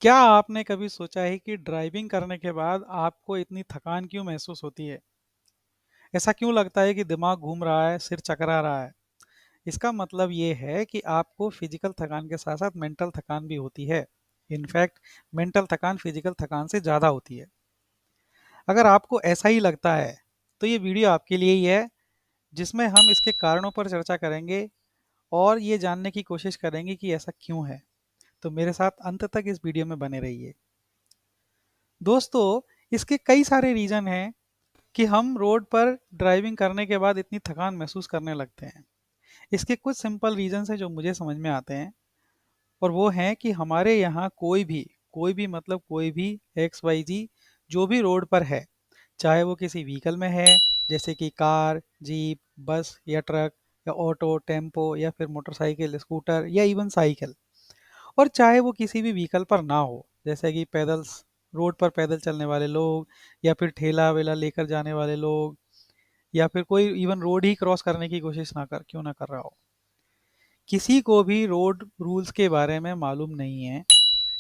क्या आपने कभी सोचा है कि ड्राइविंग करने के बाद आपको इतनी थकान क्यों महसूस होती है? ऐसा क्यों लगता है कि दिमाग घूम रहा है, सिर चकरा रहा है? इसका मतलब ये है कि आपको फिजिकल थकान के साथ साथ मेंटल थकान भी होती है। इनफैक्ट मेंटल थकान फिजिकल थकान से ज़्यादा होती है। अगर आपको ऐसा ही लगता है, तो ये वीडियो आपके लिए ही है, जिसमें हम इसके कारणों पर चर्चा करेंगे और ये जानने की कोशिश करेंगे कि ऐसा क्यों है। तो मेरे साथ अंत तक इस वीडियो में बने रहिए। दोस्तों, इसके कई सारे रीज़न हैं कि हम रोड पर ड्राइविंग करने के बाद इतनी थकान महसूस करने लगते हैं। इसके कुछ सिंपल रीज़न्स हैं जो मुझे समझ में आते हैं, और वो हैं कि हमारे यहाँ कोई भी मतलब कोई भी एक्स वाई जी जो भी रोड पर है, चाहे वो किसी व्हीकल में है, जैसे कि कार, जीप, बस या ट्रक या ऑटो, टेम्पो या फिर मोटरसाइकिल, स्कूटर या इवन साइकिल, और चाहे वो किसी भी व्हीकल पर ना हो, जैसे कि पैदल्स रोड पर पैदल चलने वाले लोग, या फिर ठेला वेला लेकर जाने वाले लोग, या फिर कोई इवन रोड ही क्रॉस करने की कोशिश ना कर क्यों ना कर रहा हो। किसी को भी रोड रूल्स के बारे में मालूम नहीं है,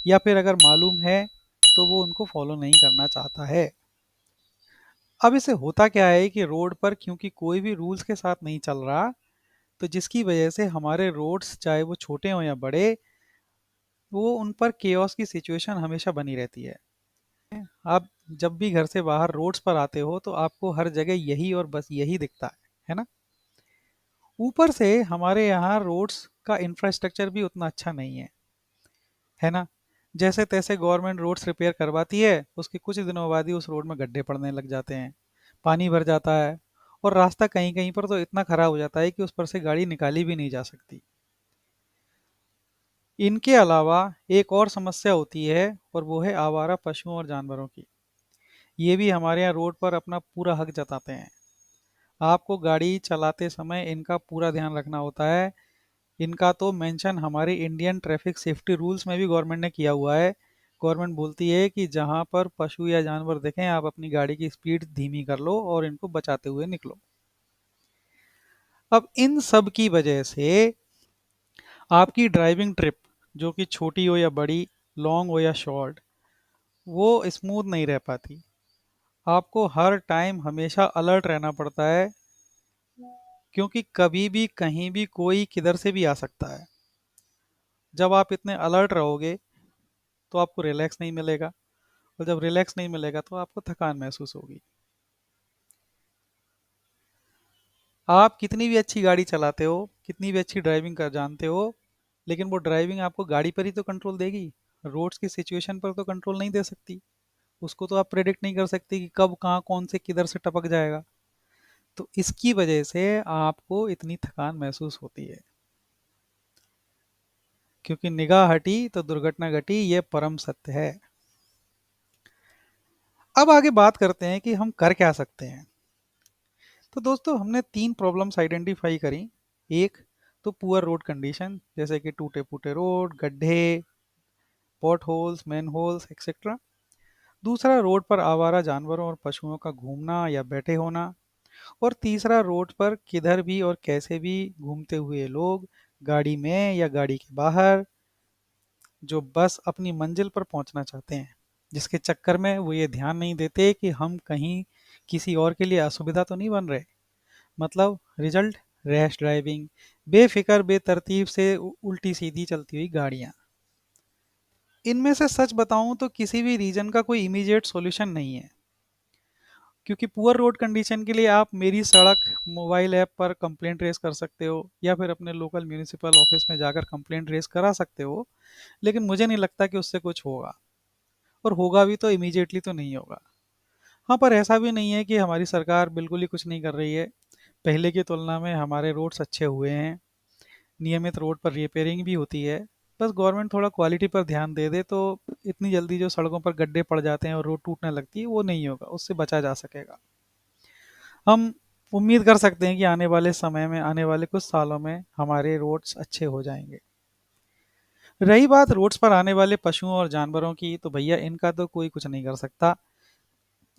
या फिर अगर मालूम है तो वो उनको फॉलो नहीं करना चाहता है। अब इसे होता क्या है कि रोड पर क्योंकि कोई भी रूल्स के साथ नहीं चल रहा, तो जिसकी वजह से हमारे रोड्स चाहे वो छोटे हों या बड़े, वो उन पर केओस की सिचुएशन हमेशा बनी रहती है। आप जब भी घर से बाहर रोड्स पर आते हो तो आपको हर जगह यही और बस यही दिखता है ना? ऊपर से हमारे यहाँ रोड्स का इंफ्रास्ट्रक्चर भी उतना अच्छा नहीं है ना? जैसे तैसे गवर्नमेंट रोड्स रिपेयर करवाती है, उसके कुछ दिनों बाद ही उस रोड में गड्ढे पड़ने लग जाते हैं, पानी भर जाता है, और रास्ता कहीं कहीं पर तो इतना खराब हो जाता है कि उस पर से गाड़ी निकाली भी नहीं जा सकती। इनके अलावा एक और समस्या होती है, और वो है आवारा पशुओं और जानवरों की। ये भी हमारे यहाँ रोड पर अपना पूरा हक जताते हैं। आपको गाड़ी चलाते समय इनका पूरा ध्यान रखना होता है। इनका तो मेंशन हमारे इंडियन ट्रैफिक सेफ्टी रूल्स में भी गवर्नमेंट ने किया हुआ है। गवर्नमेंट बोलती है कि जहाँ पर पशु या जानवर दिखें, आप अपनी गाड़ी की स्पीड धीमी कर लो और इनको बचाते हुए निकलो। अब इन सब की वजह से आपकी ड्राइविंग ट्रिप, जो कि छोटी हो या बड़ी, लॉन्ग हो या शॉर्ट, वो स्मूथ नहीं रह पाती। आपको हर टाइम हमेशा अलर्ट रहना पड़ता है, क्योंकि कभी भी कहीं भी कोई किधर से भी आ सकता है। जब आप इतने अलर्ट रहोगे तो आपको रिलैक्स नहीं मिलेगा, और जब रिलैक्स नहीं मिलेगा तो आपको थकान महसूस होगी। आप कितनी भी अच्छी गाड़ी चलाते हो, कितनी भी अच्छी ड्राइविंग कर जानते हो, लेकिन वो ड्राइविंग आपको गाड़ी पर ही तो कंट्रोल देगी। रोड्स की सिचुएशन पर तो कंट्रोल नहीं दे सकती। उसको तो आप प्रेडिक्ट नहीं कर सकती कि कब कहाँ कौन से किधर से टपक जाएगा। तो इसकी वजह से आपको इतनी थकान महसूस होती है, क्योंकि निगाह हटी तो दुर्घटना घटी, ये परम सत्य है। अब आगे बात करते हैं कि हम कर क्या सकते हैं। तो दोस्तों, हमने 3 प्रॉब्लम्स आइडेंटिफाई करी। एक तो पुअर रोड कंडीशन, जैसे कि टूटे-फूटे रोड, गड्ढे, pot holes, man holes etcetera. दूसरा, रोड पर आवारा जानवरों और पशुओं का घूमना या बैठे होना। और तीसरा, रोड पर किधर भी और कैसे भी घूमते हुए लोग, गाड़ी में या गाड़ी के बाहर, जो बस अपनी मंजिल पर पहुंचना चाहते हैं, जिसके चक्कर में वो ये ध्यान नहीं देते कि हम कहीं किसी और के लिए असुविधा तो नहीं बन रहे। मतलब रिजल्ट, रैश ड्राइविंग, बेफिक्र बेतरतीब से उल्टी सीधी चलती हुई गाड़ियाँ। इनमें से सच बताऊं तो किसी भी रीजन का कोई इमीडिएट सॉल्यूशन नहीं है, क्योंकि पुअर रोड कंडीशन के लिए आप मेरी सड़क मोबाइल ऐप पर कंप्लेंट रेज कर सकते हो, या फिर अपने लोकल म्यूनिसिपल ऑफिस में जाकर कंप्लेंट रेज करा सकते हो, लेकिन मुझे नहीं लगता कि उससे कुछ होगा, और होगा भी तो इमीडिएटली तो नहीं होगा। हाँ, पर ऐसा भी नहीं है कि हमारी सरकार बिल्कुल ही कुछ नहीं कर रही है। पहले की तुलना में हमारे रोड्स अच्छे हुए हैं, नियमित रोड पर रिपेयरिंग भी होती है। बस गवर्नमेंट थोड़ा क्वालिटी पर ध्यान दे दे तो इतनी जल्दी जो सड़कों पर गड्ढे पड़ जाते हैं और रोड टूटने लगती है, वो नहीं होगा, उससे बचा जा सकेगा। हम उम्मीद कर सकते हैं कि आने वाले समय में, आने वाले कुछ सालों में हमारे रोड्स अच्छे हो जाएंगे। रही बात रोड्स पर आने वाले पशुओं और जानवरों की, तो भैया इनका तो कोई कुछ नहीं कर सकता।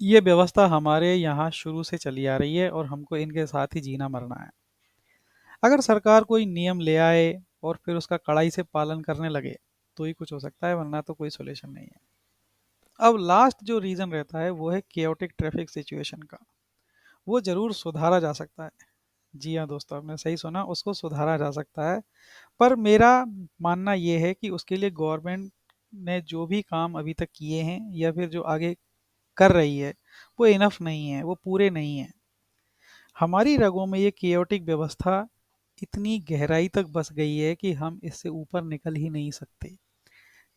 ये व्यवस्था हमारे यहाँ शुरू से चली आ रही है, और हमको इनके साथ ही जीना मरना है। अगर सरकार कोई नियम ले आए और फिर उसका कड़ाई से पालन करने लगे, तो ही कुछ हो सकता है, वरना तो कोई सोल्यूशन नहीं है। अब लास्ट जो रीज़न रहता है वो है केओटिक ट्रैफिक सिचुएशन का। वो ज़रूर सुधारा जा सकता है। जी हाँ दोस्तों, आपने सही सुना, उसको सुधारा जा सकता है। पर मेरा मानना ये है कि उसके लिए गवर्नमेंट ने जो भी काम अभी तक किए हैं या फिर जो आगे कर रही है, वो इनफ नहीं है, वो पूरे नहीं हैं। हमारी रगों में ये केओटिक व्यवस्था इतनी गहराई तक बस गई है कि हम इससे ऊपर निकल ही नहीं सकते।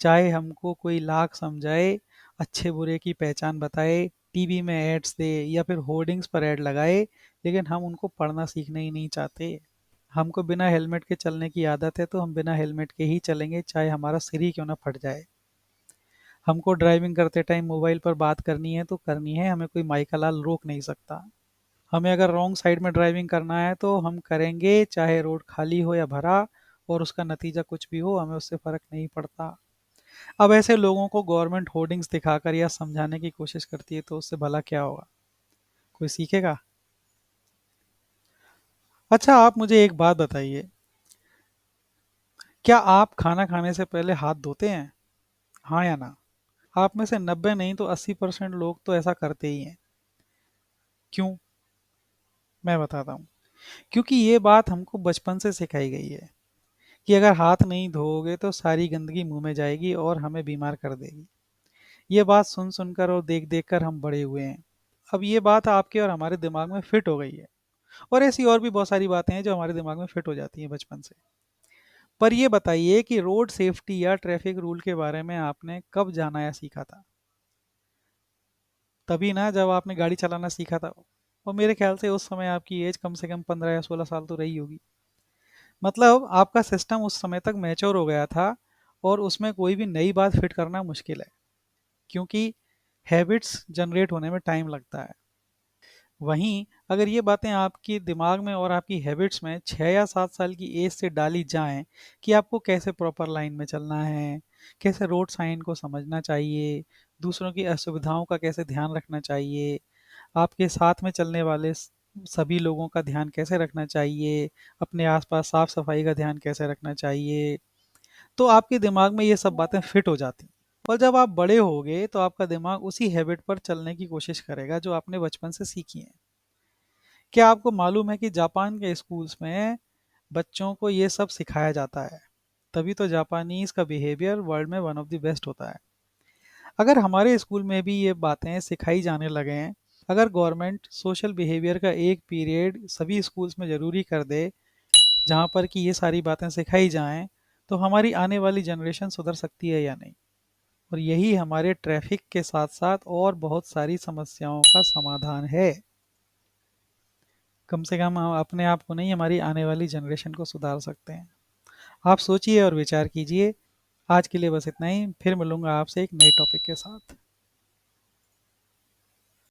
चाहे हमको कोई लाख समझाए, अच्छे बुरे की पहचान बताए, टीवी में एड्स दे या फिर होर्डिंग्स पर ऐड लगाए, लेकिन हम उनको पढ़ना सीखना ही नहीं चाहते। हमको बिना हेलमेट के चलने की आदत है, तो हम बिना हेलमेट के ही चलेंगे, चाहे हमारा सिर ही क्यों ना फट जाए। हमको ड्राइविंग करते टाइम मोबाइल पर बात करनी है तो करनी है, हमें कोई माइका लाल रोक नहीं सकता। हमें अगर रॉन्ग साइड में ड्राइविंग करना है तो हम करेंगे, चाहे रोड खाली हो या भरा, और उसका नतीजा कुछ भी हो, हमें उससे फ़र्क नहीं पड़ता। अब ऐसे लोगों को गवर्नमेंट होर्डिंग्स दिखाकर या समझाने की कोशिश करती है, तो उससे भला क्या होगा? कोई सीखेगा? अच्छा, आप मुझे एक बात बताइए, क्या आप खाना खाने से पहले हाथ धोते हैं? हाँ या ना? आप में से 90 नहीं तो 80% लोग तो ऐसा करते ही हैं। क्यों? मैं बताता हूँ। क्योंकि ये बात हमको बचपन से सिखाई गई है कि अगर हाथ नहीं धोओगे तो सारी गंदगी मुंह में जाएगी और हमें बीमार कर देगी। ये बात सुन सुनकर और देख देख कर हम बड़े हुए हैं। अब ये बात आपके और हमारे दिमाग में फिट हो गई है। और ऐसी और भी बहुत सारी बातें हैं जो हमारे दिमाग में फिट हो जाती हैं बचपन से। पर ये बताइए कि रोड सेफ्टी या ट्रैफिक रूल के बारे में आपने कब जाना या सीखा था? तभी ना, जब आपने गाड़ी चलाना सीखा था। और मेरे ख्याल से उस समय आपकी एज कम से कम 15 या 16 साल तो रही होगी। मतलब आपका सिस्टम उस समय तक मैच्योर हो गया था, और उसमें कोई भी नई बात फिट करना मुश्किल है, क्योंकि हैबिट्स जनरेट होने में टाइम लगता है। वहीं अगर ये बातें आपके दिमाग में और आपकी हैबिट्स में 6 या 7 साल की एज से डाली जाएं कि आपको कैसे प्रॉपर लाइन में चलना है, कैसे रोड साइन को समझना चाहिए, दूसरों की असुविधाओं का कैसे ध्यान रखना चाहिए, आपके साथ में चलने वाले सभी लोगों का ध्यान कैसे रखना चाहिए, अपने आसपास साफ सफाई का ध्यान कैसे रखना चाहिए, तो आपके दिमाग में ये सब बातें फिट हो जाती। और जब आप बड़े होगे तो आपका दिमाग उसी हैबिट पर चलने की कोशिश करेगा जो आपने बचपन से सीखी है। क्या आपको मालूम है कि जापान के स्कूल्स में बच्चों को ये सब सिखाया जाता है? तभी तो जापानीज का बिहेवियर वर्ल्ड में वन ऑफ द बेस्ट होता है। अगर हमारे स्कूल में भी ये बातें सिखाई जाने लगे हैं, अगर गवर्नमेंट सोशल बिहेवियर का एक पीरियड सभी स्कूल्स में ज़रूरी कर दे, जहाँ पर कि ये सारी बातें सिखाई जाएं, तो हमारी आने वाली जनरेशन सुधर सकती है या नहीं? और यही हमारे ट्रैफिक के साथ साथ और बहुत सारी समस्याओं का समाधान है। कम से कम हम अपने आप को नहीं, हमारी आने वाली जनरेशन को सुधार सकते हैं। आप सोचिए और विचार कीजिए। आज के लिए बस इतना ही, फिर मिलूंगा आपसे एक नए टॉपिक के साथ।